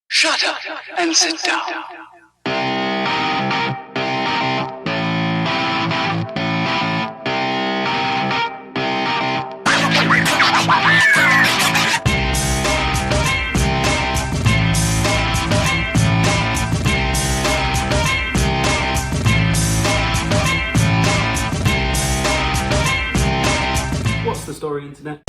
Shut up and sit down. What's the story, Internet?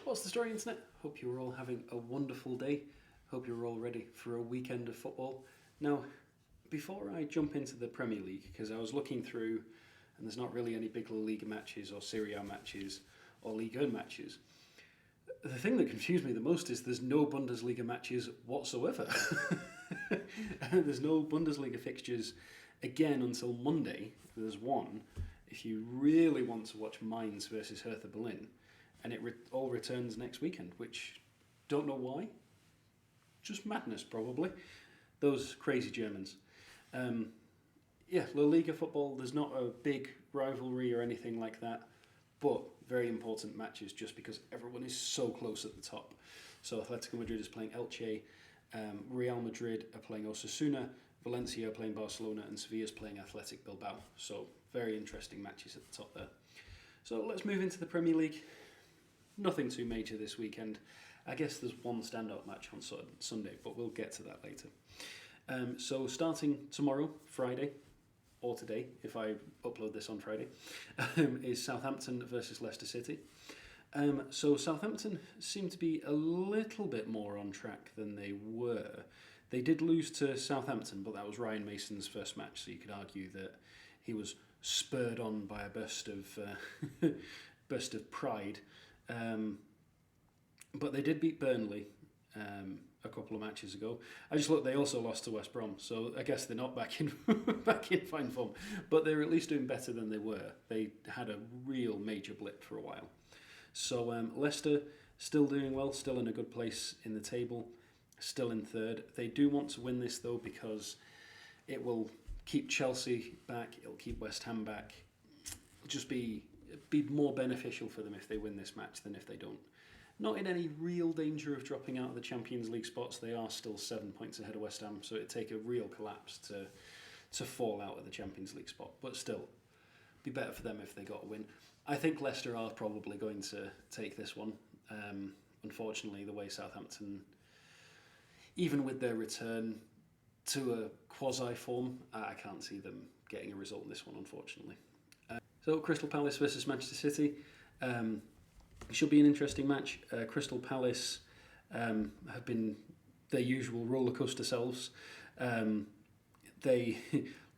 What's the story, Internet? Hope you're all having a wonderful day. Hope you're all ready for a weekend of football. Now, before I jump into the Premier League, because I was looking through and there's not really any big La Liga matches or Serie A matches or Ligue 1 matches. The thing that confused me the most is there's no Bundesliga matches whatsoever. There's no Bundesliga fixtures again until Monday. There's one. If you really want to watch Mainz versus Hertha Berlin, and it all returns next weekend, which don't know why. Just madness, probably. Those crazy Germans. La Liga football, there's not a big rivalry or anything like that, but very important matches just because everyone is so close at the top. So Atletico Madrid is playing Elche, Real Madrid are playing Osasuna, Valencia are playing Barcelona, and Sevilla is playing Athletic Bilbao. So very interesting matches at the top there. So let's move into the Premier League. Nothing too major this weekend. I guess there's one standout match on Sunday, but we'll get to that later. So starting tomorrow, Friday, or today, if I upload this on Friday, is Southampton versus Leicester City. So Southampton seem to be a little bit more on track than they were. They did lose to Southampton, but that was Ryan Mason's first match, so you could argue that he was spurred on by a burst of pride. But they did beat Burnley a couple of matches ago. I just looked; they also lost to West Brom, so I guess they're not back in fine form. But they're at least doing better than they were. They had a real major blip for a while. So Leicester still doing well, still in a good place in the table, still in third. They do want to win this though because it will keep Chelsea back, it'll keep West Ham back. It'll just be more beneficial for them if they win this match than if they don't. Not in any real danger of dropping out of the Champions League spots. They are still 7 points ahead of West Ham, so it'd take a real collapse to fall out of the Champions League spot. But still, be better for them if they got a win. I think Leicester are probably going to take this one. Unfortunately, the way Southampton, even with their return to a quasi-form, I can't see them getting a result in this one, unfortunately. So Crystal Palace versus Manchester City. Should be an interesting match. Crystal Palace have been their usual rollercoaster selves. They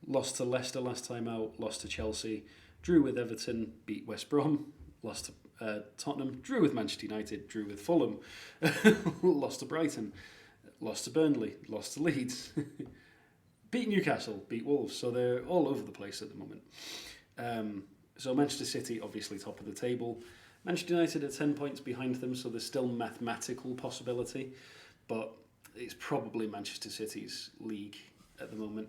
lost to Leicester last time out, lost to Chelsea, drew with Everton, beat West Brom, lost to Tottenham, drew with Manchester United, drew with Fulham, lost to Brighton, lost to Burnley, lost to Leeds, beat Newcastle, beat Wolves. So they're all over the place at the moment. So Manchester City, obviously top of the table. Manchester United are 10 points behind them, so there's still mathematical possibility, but it's probably Manchester City's league at the moment.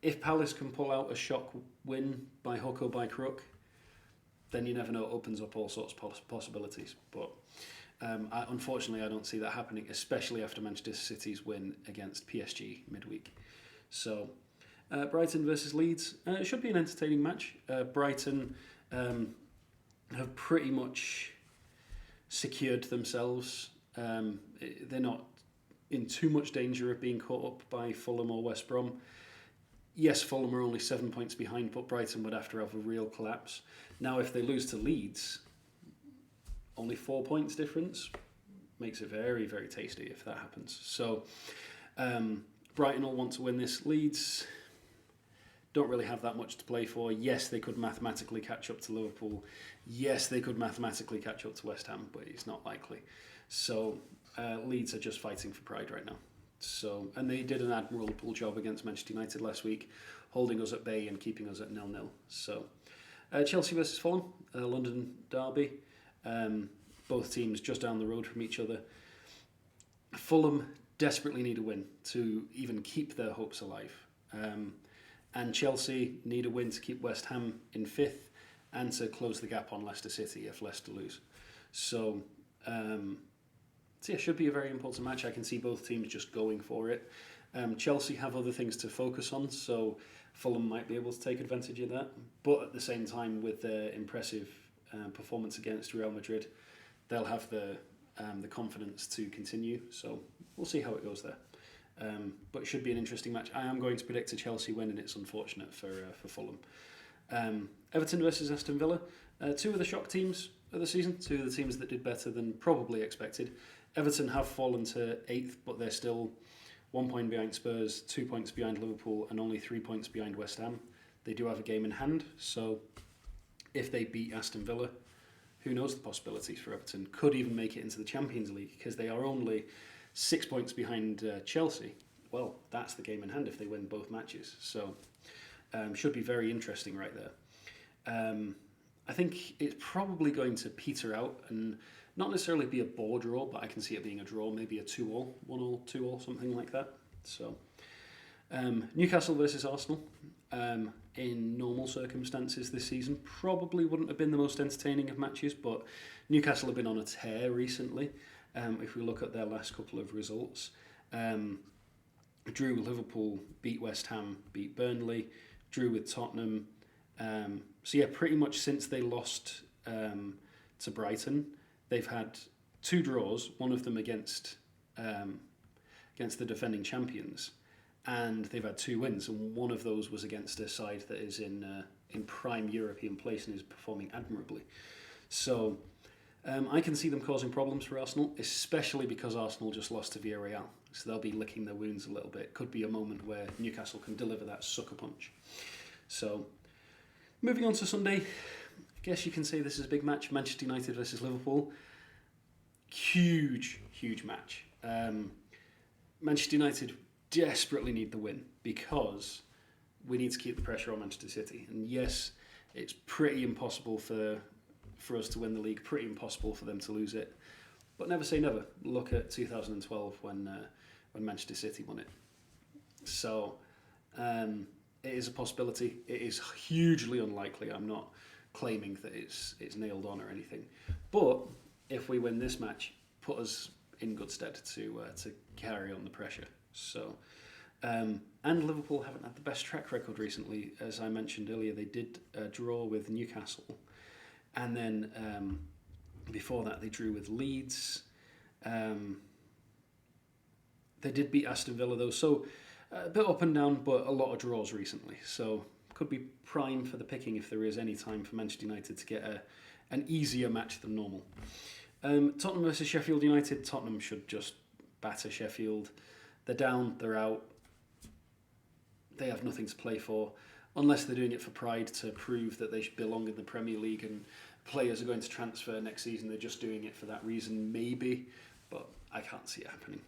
If Palace can pull out a shock win by hook or by crook, then you never know, it opens up all sorts of possibilities. But unfortunately, I don't see that happening, especially after Manchester City's win against PSG midweek. So Brighton versus Leeds. It should be an entertaining match. Brighton have pretty much secured themselves. They're not in too much danger of being caught up by Fulham or West Brom. Yes, Fulham are only 7 points behind, but Brighton would have to have a real collapse. Now, if they lose to Leeds, only 4 points difference, makes it very, very tasty if that happens. So Brighton will want to win this. Leeds don't really have that much to play for. Yes, they could mathematically catch up to Liverpool. Yes, they could mathematically catch up to West Ham, but it's not likely. So Leeds are just fighting for pride right now. So, and they did an admirable job against Manchester United last week, holding us at bay and keeping us at 0-0. So Chelsea versus Fulham, London derby. Both teams just down the road from each other. Fulham desperately need a win to even keep their hopes alive. And Chelsea need a win to keep West Ham in 5th and to close the gap on Leicester City if Leicester lose. So, so yeah, should be a very important match. I can see both teams just going for it. Chelsea have other things to focus on, so Fulham might be able to take advantage of that. But at the same time, with their impressive performance against Real Madrid, they'll have the confidence to continue. So we'll see how it goes there. But it should be an interesting match. I am going to predict a Chelsea win, and it's unfortunate for Fulham. Everton versus Aston Villa. Two of the shock teams of the season. Two of the teams that did better than probably expected. Everton have fallen to 8th, but they're still 1 point behind Spurs, 2 points behind Liverpool, and only 3 points behind West Ham. They do have a game in hand, so if they beat Aston Villa, who knows the possibilities for Everton? Could even make it into the Champions League, because they are only 6 points behind Chelsea. Well, that's the game in hand if they win both matches. So should be very interesting right there. I think it's probably going to peter out and not necessarily be a bore draw, but I can see it being a draw, maybe a 2-2, 1-2, 2-2, something like that. So Newcastle versus Arsenal. In normal circumstances this season probably wouldn't have been the most entertaining of matches, but Newcastle have been on a tear recently. If we look at their last couple of results, drew with Liverpool, beat West Ham, beat Burnley, drew with Tottenham. So yeah, pretty much since they lost to Brighton, they've had 2 draws, one of them against the defending champions, and they've had 2 wins, and one of those was against a side that is in prime European place and is performing admirably. So I can see them causing problems for Arsenal, especially because Arsenal just lost to Villarreal, so they'll be licking their wounds a little bit. Could be a moment where Newcastle can deliver that sucker punch. So moving on to Sunday, I guess you can say this is a big match. Manchester United versus Liverpool. Huge match. Manchester United desperately need the win because we need to keep the pressure on Manchester City. And yes, it's pretty impossible for us to win the league, pretty impossible for them to lose it. But never say never. Look at 2012 when Manchester City won it. So it is a possibility. It is hugely unlikely. I'm not claiming that it's nailed on or anything. But if we win this match, put us in good stead to carry on the pressure. So, and Liverpool haven't had the best track record recently. As I mentioned earlier, they did draw with Newcastle, and then before that they drew with Leeds. They did beat Aston Villa though, so a bit up and down, but a lot of draws recently. So could be prime for the picking if there is any time for Manchester United to get an easier match than normal. Tottenham versus Sheffield United. Tottenham should just batter Sheffield. They're down, they're out. They have nothing to play for, unless they're doing it for pride to prove that they should belong in the Premier League and players are going to transfer next season. They're just doing it for that reason, maybe, but I can't see it happening.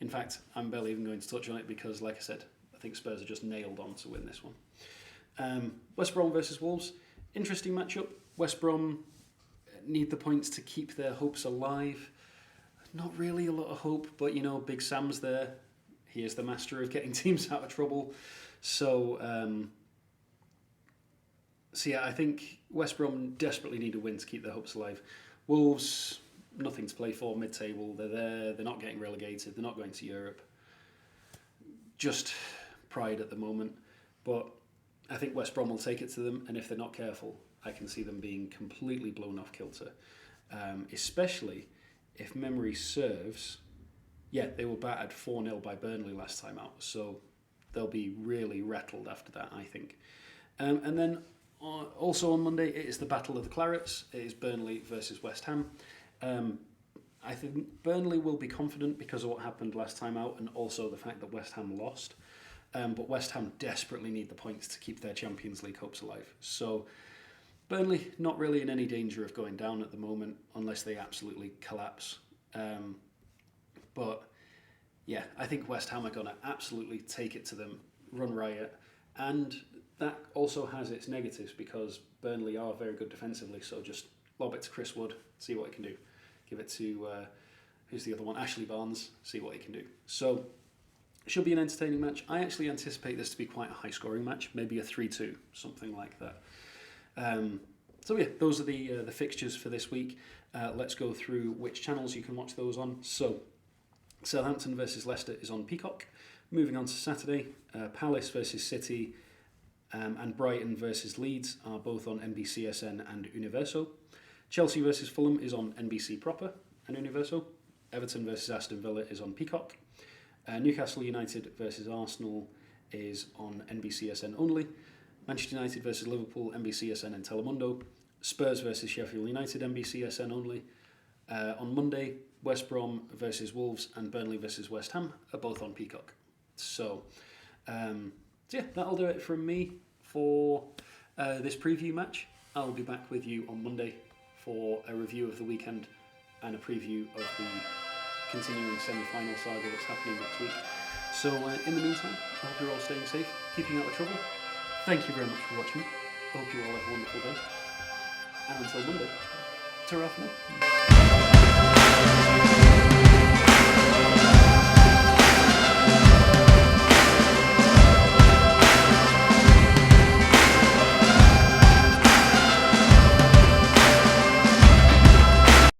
In fact, I'm barely even going to touch on it because, like I said, I think Spurs are just nailed on to win this one. West Brom versus Wolves. Interesting matchup. West Brom need the points to keep their hopes alive. Not really a lot of hope, but you know, Big Sam's there. He is the master of getting teams out of trouble. So yeah, I think West Brom desperately need a win to keep their hopes alive. Wolves, nothing to play for, mid-table. They're there. They're not getting relegated. They're not going to Europe. Just pride at the moment. But I think West Brom will take it to them, and if they're not careful, I can see them being completely blown off kilter. Especially if memory serves, yeah, they were battered 4-0 by Burnley last time out, so they'll be really rattled after that, I think. And then also on Monday, it is the Battle of the Clarets. It is Burnley versus West Ham. I think Burnley will be confident because of what happened last time out and also the fact that West Ham lost. But West Ham desperately need the points to keep their Champions League hopes alive. So Burnley not really in any danger of going down at the moment unless they absolutely collapse. But yeah, I think West Ham are going to absolutely take it to them, run riot. And that also has its negatives because Burnley are very good defensively. So just lob it to Chris Wood, see what he can do. Give it to, who's the other one? Ashley Barnes, see what he can do. So it should be an entertaining match. I actually anticipate this to be quite a high-scoring match, maybe a 3-2, something like that. So yeah, those are the fixtures for this week. Let's go through which channels you can watch those on. So Southampton versus Leicester is on Peacock. Moving on to Saturday, Palace versus City and Brighton versus Leeds are both on NBCSN and Universo. Chelsea versus Fulham is on NBC Proper and Universo. Everton versus Aston Villa is on Peacock. Newcastle United versus Arsenal is on NBCSN only. Manchester United versus Liverpool, NBCSN and Telemundo. Spurs versus Sheffield United, NBCSN only. On Monday, West Brom versus Wolves and Burnley versus West Ham are both on Peacock. So yeah, that'll do it from me for this preview match. I'll be back with you on Monday for a review of the weekend and a preview of the continuing semi-final saga that's happening next week. So in the meantime, I hope you're all staying safe, keeping out of trouble. Thank you very much for watching. I hope you all have a wonderful day. And until Monday, ta-ra for now.